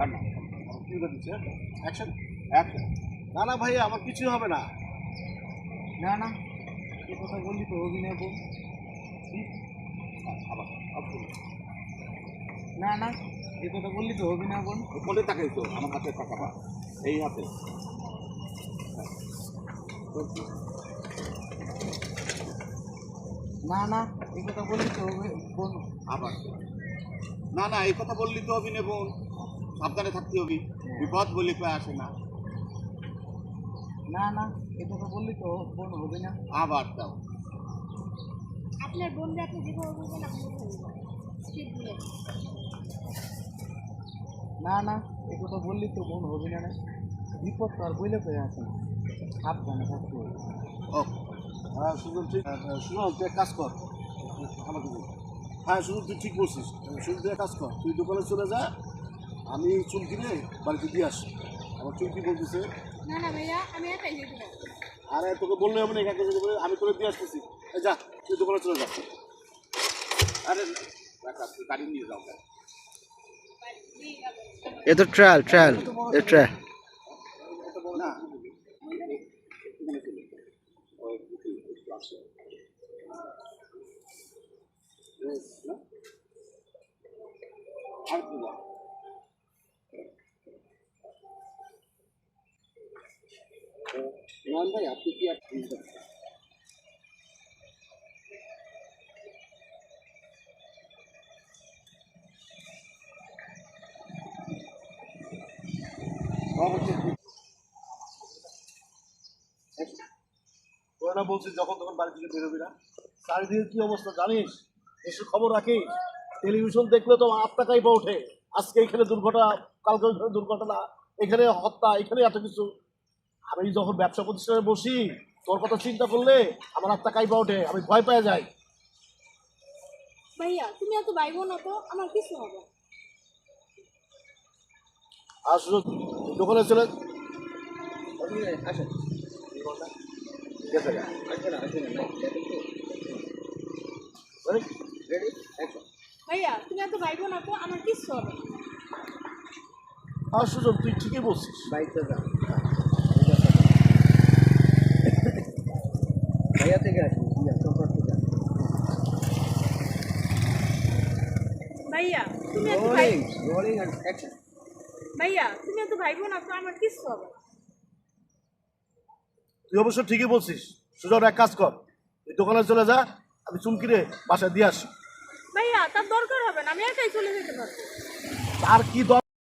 আর না কি দিচ্ছে অ্যাকশন অ্যাকশন। না না ভাইয়া আমার কিছুই হবে না। না না এ কথা বললি তো অভিনয় বল। আবার না না এ কথা বললি তো অভিনয় বল। কোলে তাকাই তো আমার হাতে তাকাবা এই হাতে। না না এ কথা বললি তো বোন। আবার না না এই কথা বললি তো অভিনয় বোন, সাবধানে থাকতে হবে, বিপদ বলে কেউ আসে না। না না এ কথা বললি তো বোন হবে না। আবার দাও। আপনার বোনরা আপনি যেভাবে বলবেন আপনি ঠিক বলে। না না এ কথা বললি তো বোন হবে না। বিপদ তো আর বইলে পেয়ে আসে না, সাবধানে থাকতে হবে। ও হ্যাঁ সুজন ঠিক, সুজন তুই এক কাজ কর আমাকে বল। হ্যাঁ সুজন তুই ঠিক বলছিস, সুজন তুই এক কাজ কর, তুই দোকানে চলে যা, আমি চুল কিনে বাড়িতে দিয়ে আসি। আমার চুল কি বলতেছে? না না ভাইয়া আমি একাই যেতে পারবো। আরে তোকে বললে হবে না, একা যেতে পারে, আমি তোকে দিয়ে আসতেছি। এই যা তুই দোকানে চলে যা। আরে গাড়ি নিয়ে যাও। ये तो ट्रायल ट्रायल ये ट्रायल না আর কি না নয়ন ভাই আপনি কি আপনি না বলছি যখন তখন বাড়ি থেকে বেরোবি না। চারিদিকে কি অবস্থা জানিস, এসে খবর রাখিস। টেলিভিশন দেখলে তো আত্মা কাইপা ওঠে, আজকে এখানে দুর্ঘটনা, কালকে ওইখানে দুর্ঘটনা, এখানে হত্যা, এখানে এত কিছু। আমি যখন ব্যবসা প্রতিষ্ঠানে বসি তোর কথা চিন্তা করলে আমার আত্মা কাইপা ওঠে, আমি ভয় পেয়ে যাই। ভাইয়া তুমি এত বাইবো না তো, আমার কিছু হবে না। আর শুধু দোকানে চলে আসেন গেছে গা। আসবে না রেডি অ্যাকশন। ভাইয়া তুমি এত বাইবো না তো, আমার কিছু হবে না। আর সুযোগ তুই ঠিকই বলছিস। বাইকটা যা ভাইয়া থেকে আসি চপার থেকে। ভাইয়া তুমি এত রোলিং রোলিং এন্ড অ্যাকশন। ভাইয়া তুমি এত বাইবো না তো, আমার কিছু হবে না। তুই অবশ্য ঠিকই বলছিস। সুজন এক কাজ কর, তুই দোকানে চলে যা, আমি চুল কিনে বাসায় দিয়ে আসি। ভাইয়া তার দরকার হবে না, আমি একাই চলে যেতে পারবো। তার কি দরকার